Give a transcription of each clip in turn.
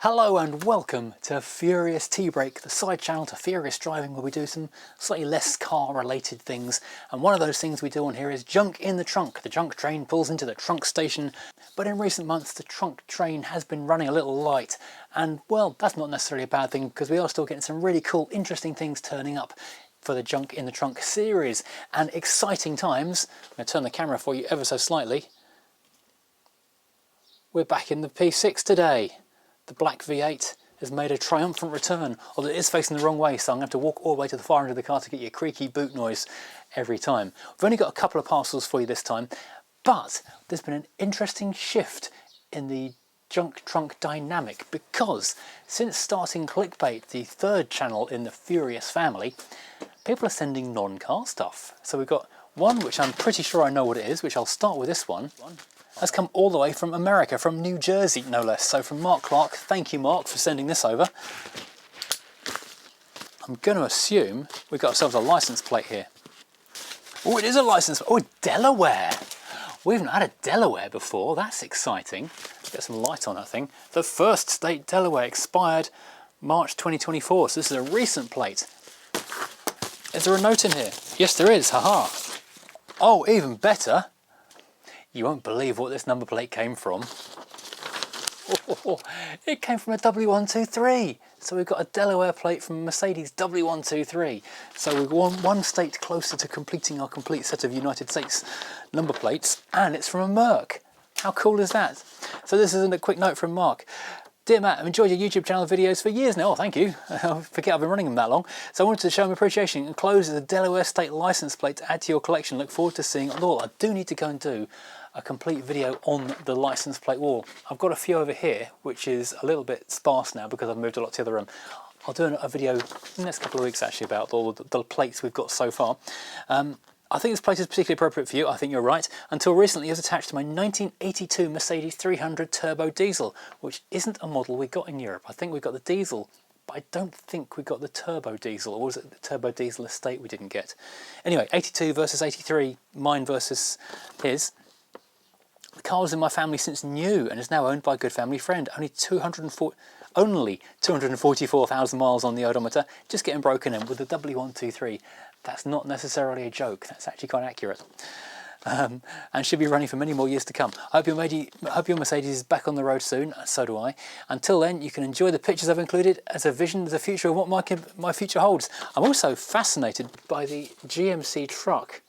Hello and welcome to Furious Tea Break, the side channel to Furious Driving, where we do some slightly less car related things. And one of those things we do on here is junk in the trunk. The junk train pulls into the trunk station, but in recent months the trunk train has been running a little light. And well, that's not necessarily a bad thing, because we are still getting some really cool, interesting things turning up for the Junk in the Trunk series. And exciting times. I'm going to turn the camera for you ever so slightly. We're back in the P6 today. The black V8 has made a triumphant return, although it is facing the wrong way, so I'm going to have to walk all the way to the far end of the car to get your creaky boot noise every time. We've only got a couple of parcels for you this time, but there's been an interesting shift in the junk trunk dynamic, because since starting Clickbait, the third channel in the Furious family, people are sending non-car stuff. So we've got one which I'm pretty sure I know what it is, which I'll start with this one. Has come all the way from America, from New Jersey no less. So from Mark Clark, thank you Mark for sending this over. I'm going to assume we've got ourselves a license plate here. Oh, it is a license. Oh, Delaware. We haven't had a Delaware before. That's exciting. Let's get some light on that thing. The first state Delaware expired March 2024. So this is a recent plate. Is there a note in here? Yes, there is. Haha. Oh, even better. You won't believe what this number plate came from. Oh, it came from a W123. So we've got a Delaware plate from Mercedes W123. So we're one state closer to completing our complete set of United States number plates, and it's from a Merc. How cool is that? So this isn't a quick note from Mark. Dear Matt, I've enjoyed your YouTube channel videos for years now. Oh, thank you. I forget I've been running them that long. So I wanted to show my appreciation. Enclosed is a Delaware state license plate to add to your collection. Look forward to seeing it all. I do need to go and do a complete video on the license plate wall. I've got a few over here, which is a little bit sparse now because I've moved a lot to the other room. I'll do a video in the next couple of weeks actually about all the plates we've got so far. I think this plate is particularly appropriate for you. I think you're right. Until recently it was attached to my 1982 Mercedes 300 turbo diesel, which isn't a model we got in Europe. I think we got the diesel, but I don't think we got the turbo diesel, or was it the turbo diesel estate we didn't get? Anyway, 82 versus 83, mine versus his. The car was in my family since new and is now owned by a good family friend. Only 244,000 miles on the odometer, just getting broken in with the W123. That's not necessarily a joke, that's actually quite accurate. And should be running for many more years to come. I hope your Mercedes is back on the road soon, so do I. Until then, you can enjoy the pictures I've included as a vision of the future of what my future holds. I'm also fascinated by the GMC truck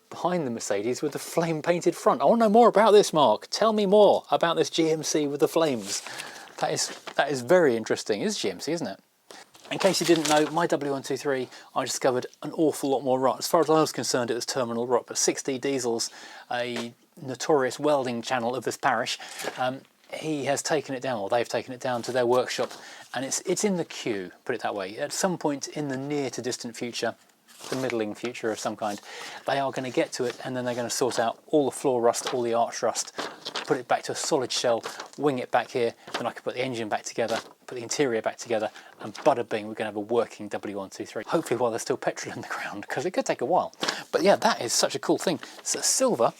behind the Mercedes with the flame painted front. I want to know more about this, Mark. Tell me more about this GMC with the flames. That is very interesting. It's GMC, isn't it? In case you didn't know, my W123, I discovered an awful lot more rot. As far as I was concerned, it was terminal rot, but 6D Diesels, a notorious welding channel of this parish, he has taken it down, or they've taken it down to their workshop, and it's in the queue, put it that way. At some point in the near to distant future, the middling future of some kind, they are going to get to it, and then they're going to sort out all the floor rust, all the arch rust, put it back to a solid shell, wing it back here, then I can put the engine back together, put the interior back together, and bada bing, we're going to have a working W123. Hopefully while there's still petrol in the ground, because it could take a while. But yeah, that is such a cool thing. It's a silver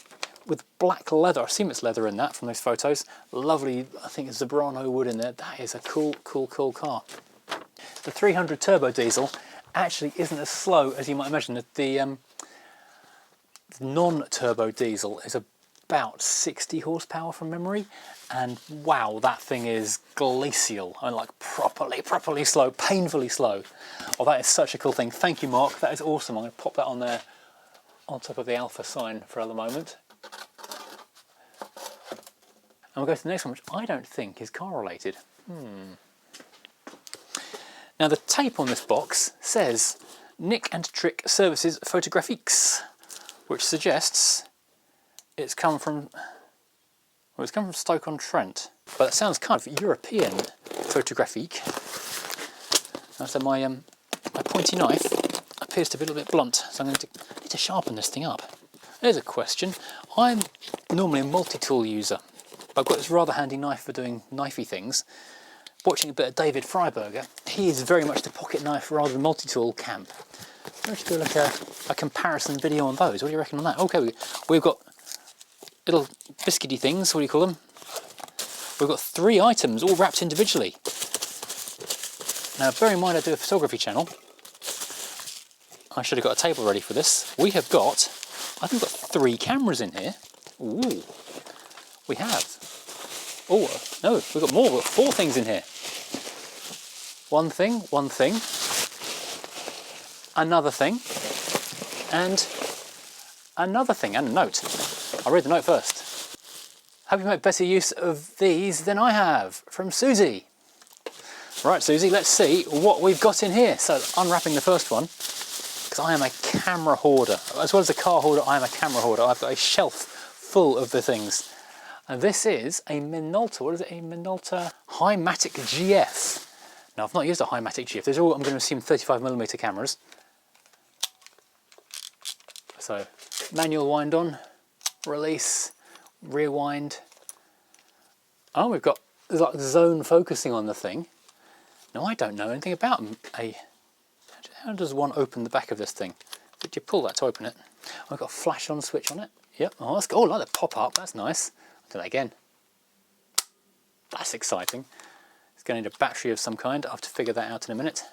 with black leather. I assume it's leather in that from those photos. Lovely, I think it's Zebrano wood in there. That is a cool car. The 300 turbo diesel actually isn't as slow as you might imagine. The non-turbo diesel is about 60 horsepower from memory, and wow, that thing is glacial. I mean, like properly slow, painfully slow. Oh, that is such a cool thing. Thank you, Mark. That is awesome. I'm going to pop that on there on top of the Alpha sign for the moment. And we'll go to the next one, which I don't think is car related. Now the tape on this box says Nick and Trick Services Photographiques, which suggests it's come from Stoke-on-Trent. But it sounds kind of European, photographique. So my pointy knife appears to be a little bit blunt, so I'm going to need to sharpen this thing up. There's a question. I'm normally a multi-tool user, but I've got this rather handy knife for doing knifey things. Watching a bit of David Freiberger, he is very much the pocket knife rather than multi-tool camp. Let's do like a comparison video on those. What do you reckon on that? Okay, we've got little biscuity things, what do you call them? We've got 3 items all wrapped individually. Now bear in mind I do a photography channel. I should have got a table ready for this. We have got, I think we've got 3 cameras in here. Ooh, we have. Oh, no, we've got more, we've got 4 things in here. One thing, another thing, and another thing, and a note. I'll read the note first. Hope you make better use of these than I have, from Susie. Right, Susie, let's see what we've got in here. So, unwrapping the first one, because I am a camera hoarder. As well as a car hoarder, I am a camera hoarder. I've got a shelf full of the things. And this is a Minolta, what is it? A Minolta Highmatic GF. Now, I've not used a Highmatic GF. These are all, I'm going to assume, 35mm cameras. So, manual wind on, release, rear wind. Oh, we've got like zone focusing on the thing. Now, I don't know anything about how does one open the back of this thing? Did you pull that to open it? I've got a flash on switch on it. Yep. Oh, that's, oh, I like the pop up. That's nice. I'll do that again. That's exciting. It's going to need a battery of some kind. I'll have to figure that out in a minute.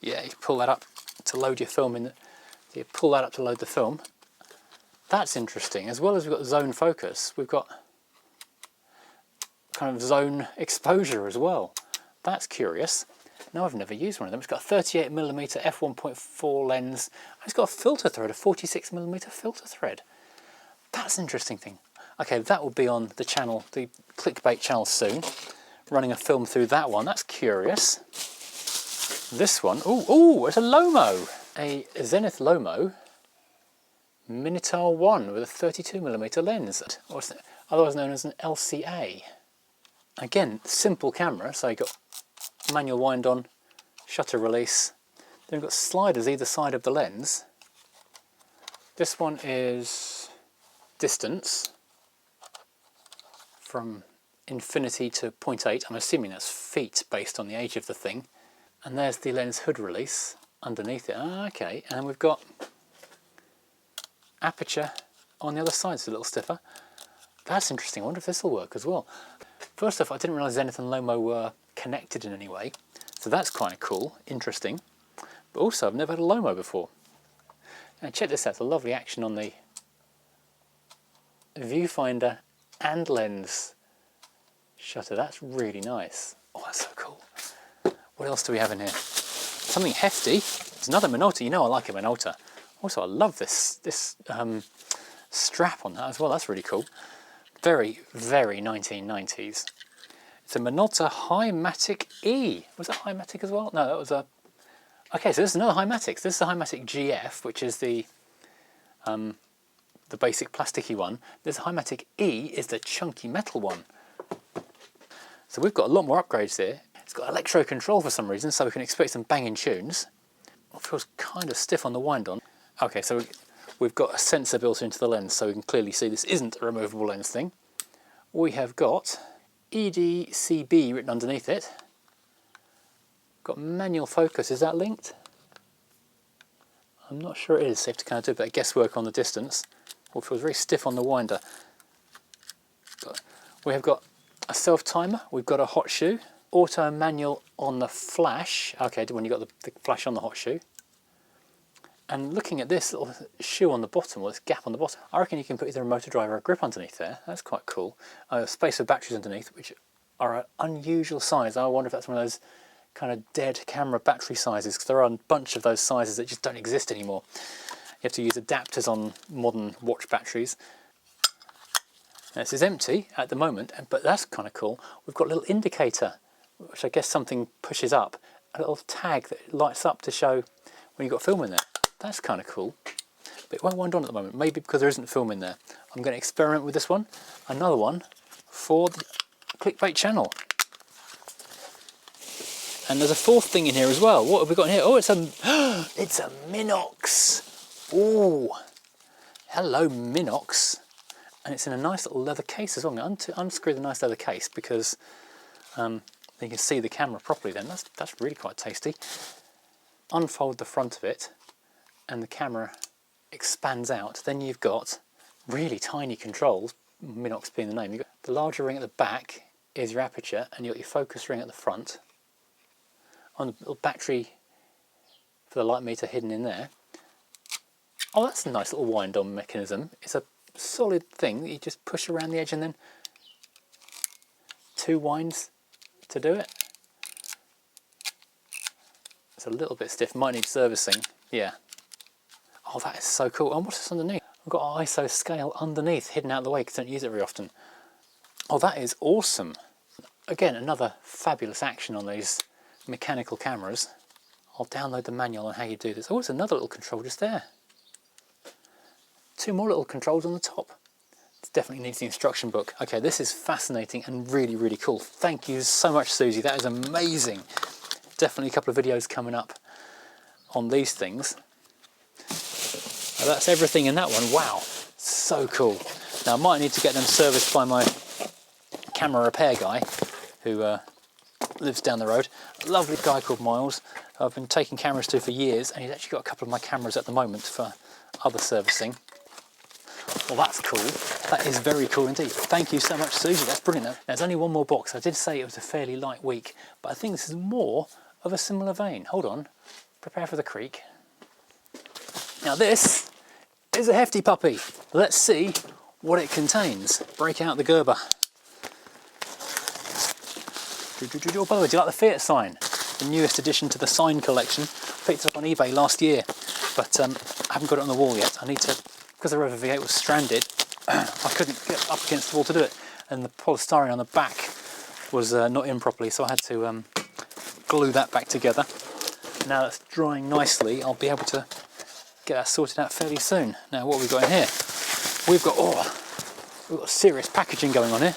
Yeah, you pull that up to load your film in. You pull that up to load the film. That's interesting. As well as we've got zone focus, we've got kind of zone exposure as well. That's curious. No, I've never used one of them. It's got a 38mm f1.4 lens. It's got a filter thread, a 46mm filter thread. That's an interesting thing. Okay, that will be on the channel, the clickbait channel soon. Running a film through that one. That's curious. This one, ooh, it's a Lomo. A Zenith Lomo Minotaur 1 with a 32mm lens, or otherwise known as an LCA. Again, simple camera, so you've got manual wind on, shutter release. Then we've got sliders either side of the lens. This one is distance from infinity to 0.8. I'm assuming that's feet based on the age of the thing. And there's the lens hood release underneath it. Ah, okay, and we've got aperture on the other side, it's a little stiffer. That's interesting. I wonder if this will work as well. First off, I didn't realise Zenith and Lomo were connected in any way, so that's kind of cool, interesting. But also, I've never had a Lomo before. Now check this out, it's a lovely action on the viewfinder and lens shutter. That's really nice. Oh, that's so cool. What else do we have in here? Something hefty. It's another Minolta. You know I like a Minolta. Also, I love this strap on that as well. That's really cool. Very, very 1990s. It's a Minolta Highmatic E. Was it Highmatic as well? No, that was a... Okay, so this is another Highmatic. This is the Highmatic GF, which is the basic plasticky one. This Highmatic E is the chunky metal one. So we've got a lot more upgrades here. It's got electro control for some reason, so we can expect some banging tunes. It feels kind of stiff on the wind on. Okay, so we've got a sensor built into the lens, so we can clearly see this isn't a removable lens thing. We have got EDCB written underneath it. Got manual focus, is that linked? I'm not sure it is, so you have to kind of do a bit of guesswork on the distance. It feels very stiff on the winder. We have got a self-timer, we've got a hot shoe, auto manual on the flash. Okay, when you got the flash on the hot shoe. And looking at this little shoe on the bottom, or this gap on the bottom, I reckon you can put either a motor driver or a grip underneath there. That's quite cool. A space for batteries underneath, which are an unusual size. I wonder if that's one of those kind of dead camera battery sizes, because there are a bunch of those sizes that just don't exist anymore. You have to use adapters on modern watch batteries. Now, this is empty at the moment, but that's kind of cool. We've got a little indicator, which I guess something pushes up, a little tag that lights up to show when you've got film in there. That's kind of cool, but it won't wind on at the moment, maybe because there isn't film in there. I'm going to experiment with this one, another one for the clickbait channel. And there's a fourth thing in here as well. What have we got in here? Oh, it's a Minox. Oh, hello Minox. And it's in a nice little leather case as well. I'm going to unscrew the nice leather case because you can see the camera properly then. That's really quite tasty. Unfold the front of it and the camera expands out. Then you've got really tiny controls, Minox being the name. You've got the larger ring at the back is your aperture, and you've got your focus ring at the front. on the little battery for the light meter hidden in there. Oh, that's a nice little wind-on mechanism. It's a solid thing that you just push around the edge and then 2 winds to do it. It's a little bit stiff, might need servicing, yeah. Oh, that is so cool. And what's this underneath? I've got an ISO scale underneath, hidden out of the way because I don't use it very often. Oh, that is awesome. Again, another fabulous action on these mechanical cameras. I'll download the manual on how you do this. Oh, there's another little control just there. 2 more little controls on the top. It definitely needs the instruction book. Okay, this is fascinating and really, really cool. Thank you so much, Susie. That is amazing. Definitely a couple of videos coming up on these things. That's everything in that one. Wow, so cool. Now I might need to get them serviced by my camera repair guy who lives down the road. A lovely guy called Miles. I've been taking cameras to for years, and he's actually got a couple of my cameras at the moment for other servicing. Well, that's cool. That is very cool indeed. Thank you so much, Susie. That's brilliant. Now, there's only one more box. I did say it was a fairly light week, but I think this is more of a similar vein. Hold on. Prepare for the creak. Now this is a hefty puppy. Let's see what it contains. Break out the Gerber. Oh, by the way, do you like the Fiat sign? The newest addition to the sign collection. Picked it up on eBay last year, but I haven't got it on the wall yet. I need to, because the Rover V8 was stranded, I couldn't get up against the wall to do it, and the polystyrene on the back was not in properly, so I had to glue that back together. Now that's drying nicely, I'll be able to get that sorted out fairly soon. Now what have we got in here? We've got serious packaging going on here.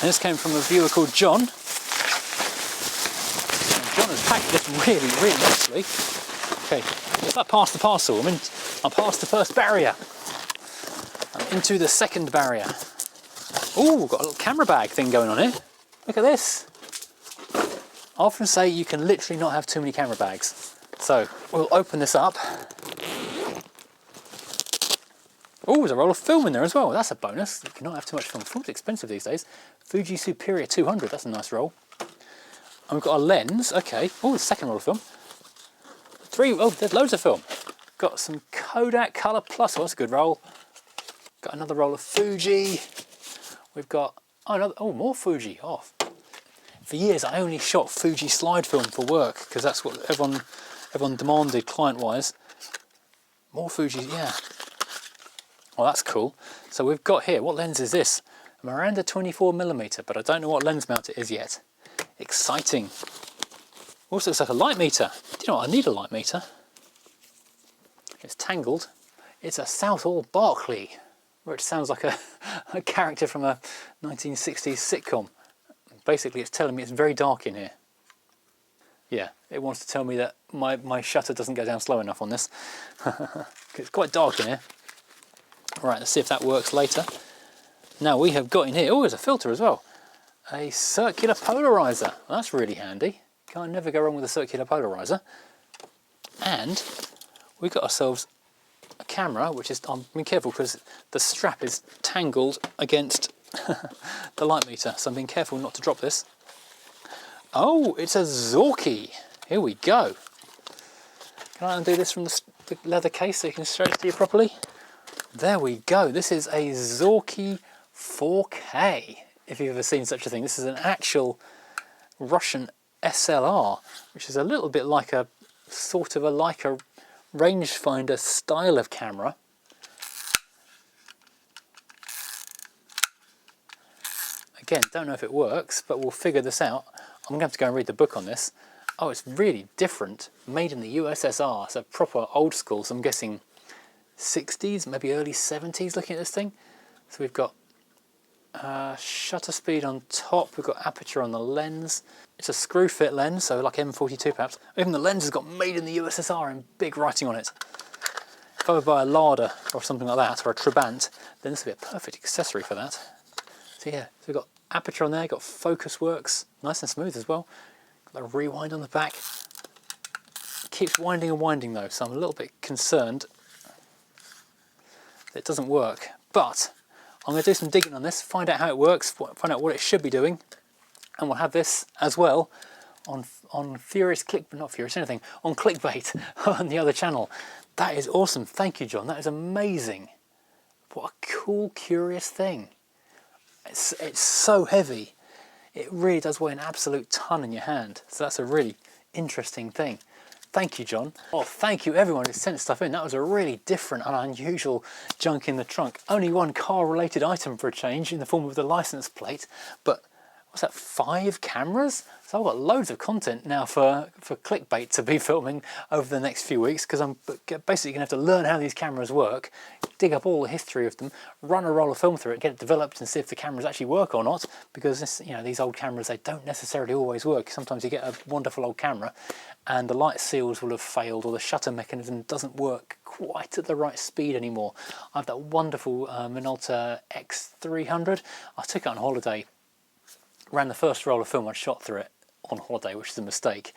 And this came from a viewer called John. And John has packed this really, really nicely. Okay, if I pass the parcel, I'm past the first barrier. I'm into the second barrier. Oh, got a little camera bag thing going on here. Look at this. I often say you can literally not have too many camera bags. So we'll open this up. Oh, there's a roll of film in there as well. That's a bonus. You cannot have too much film. Film's expensive these days. Fuji Superior 200, that's a nice roll. And we've got a lens, okay. Oh, the second roll of film. 3, oh, there's loads of film. Got some Kodak Color Plus, oh, that's a good roll. Got another roll of Fuji. We've got, more Fuji, off. For years, I only shot Fuji slide film for work, because that's what everyone demanded client-wise. More Fuji, yeah. Well, that's cool. So we've got here, what lens is this? A Miranda 24mm, but I don't know what lens mount it is yet. Exciting. Also looks like a light meter. Do you know what, I need a light meter. It's tangled. It's a Southall Barclay, which sounds like a character from a 1960s sitcom. Basically it's telling me it's very dark in here. Yeah, it wants to tell me that my shutter doesn't go down slow enough on this. It's quite dark in here. Right, let's see if that works later. Now we have got in here, oh, there's a filter as well. A circular polarizer. Well, that's really handy. Can't never go wrong with a circular polarizer. And we've got ourselves a camera, which is, I'm being careful because the strap is tangled against the light meter, so I'm being careful not to drop this. Oh, it's a Zorky. Here we go. Can I undo this from the leather case so you can show it to you properly? There we go. This is a Zorky 4K, if you've ever seen such a thing. This is an actual Russian SLR, which is a little bit like a sort of a Leica rangefinder style of camera. Again, don't know if it works, but we'll figure this out. I'm going to have to go and read the book on this. Oh, it's really different. Made in the USSR, so proper old school, so I'm guessing 60s, maybe early 70s looking at this thing. So we've got shutter speed on top, we've got aperture on the lens. It's a screw fit lens, so like M42 perhaps. Even the lens has got made in the USSR in big writing on it. If I were buy a Lada or something like that, or a Trabant, then this would be a perfect accessory for that. So yeah, so we've got aperture on there, got focus works, nice and smooth as well. Got a rewind on the back. It keeps winding and winding though, so I'm a little bit concerned that it doesn't work. But I'm going to do some digging on this, find out how it works, find out what it should be doing, And we'll have this as well on Furious Click, not Furious anything, on Clickbait on the other channel. That is awesome. Thank you, John. That is amazing. What a cool, curious thing. It's so heavy. It really does weigh an absolute ton in your hand. So that's a really interesting thing. Thank you, John. Oh, thank you everyone who sent stuff in. That was a really different and unusual junk in the trunk. Only one car-related item for a change in the form of the license plate, but what's that, 5 cameras? So I've got loads of content now for Clickbait to be filming over the next few weeks, because I'm basically going to have to learn how these cameras work, dig up all the history of them, run a roll of film through it, get it developed and see if the cameras actually work or not, because this, you know, these old cameras, they don't necessarily always work. Sometimes you get a wonderful old camera and the light seals will have failed, or the shutter mechanism doesn't work quite at the right speed anymore. I have that wonderful Minolta X300. I took it on holiday, ran the first roll of film I shot through it on holiday, which is a mistake,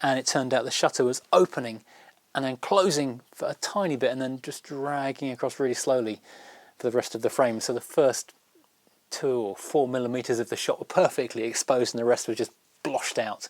and it turned out the shutter was opening and then closing for a tiny bit and then just dragging across really slowly for the rest of the frame. So the first 2 or 4 millimeters of the shot were perfectly exposed and the rest were just blotched out.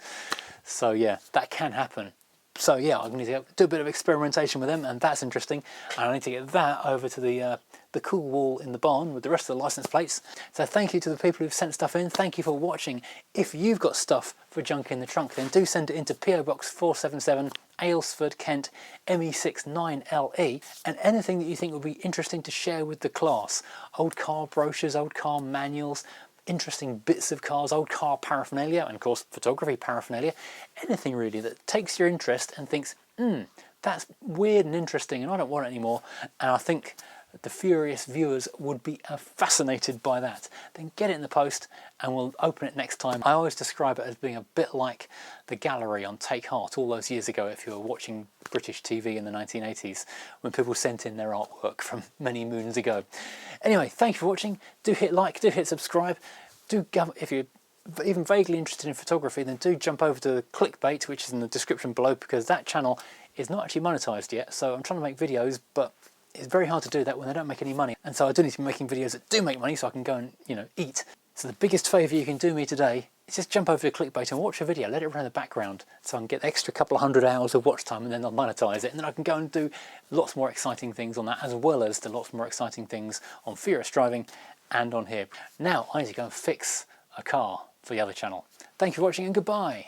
So yeah, that can happen. So yeah, I'm going to do a bit of experimentation with them, and that's interesting. And I need to get that over to the cool wall in the barn with the rest of the license plates. So thank you to the people who've sent stuff in. Thank you for watching. If you've got stuff for junk in the trunk, then do send it into PO Box 477, Aylesford, Kent, ME69LE, and anything that you think would be interesting to share with the class. Old car brochures, old car manuals, interesting bits of cars, old car paraphernalia, and of course photography paraphernalia. Anything really that takes your interest and thinks, that's weird and interesting and I don't want it anymore, and I think the Furious viewers would be fascinated by that, then get it in the post and we'll open it next time. I always describe it as being a bit like the gallery on Take Heart all those years ago, if you were watching British TV in the 1980s, when people sent in their artwork from many moons ago. Anyway, thank you for watching. Do hit like, do hit subscribe. If you're even vaguely interested in photography, then do jump over to Clickbait, which is in the description below, because that channel is not actually monetized yet. So I'm trying to make videos, but it's very hard to do that when they don't make any money. And so I do need to be making videos that do make money so I can go and, you know, eat. So the biggest favour you can do me today is just jump over to Clickbait and watch a video, let it run in the background so I can get the extra couple of 100 hours of watch time, and then I'll monetize it, and then I can go and do lots more exciting things on that, as well as the lots more exciting things on Furious Driving and on here. Now I need to go and fix a car for the other channel. Thank you for watching and goodbye.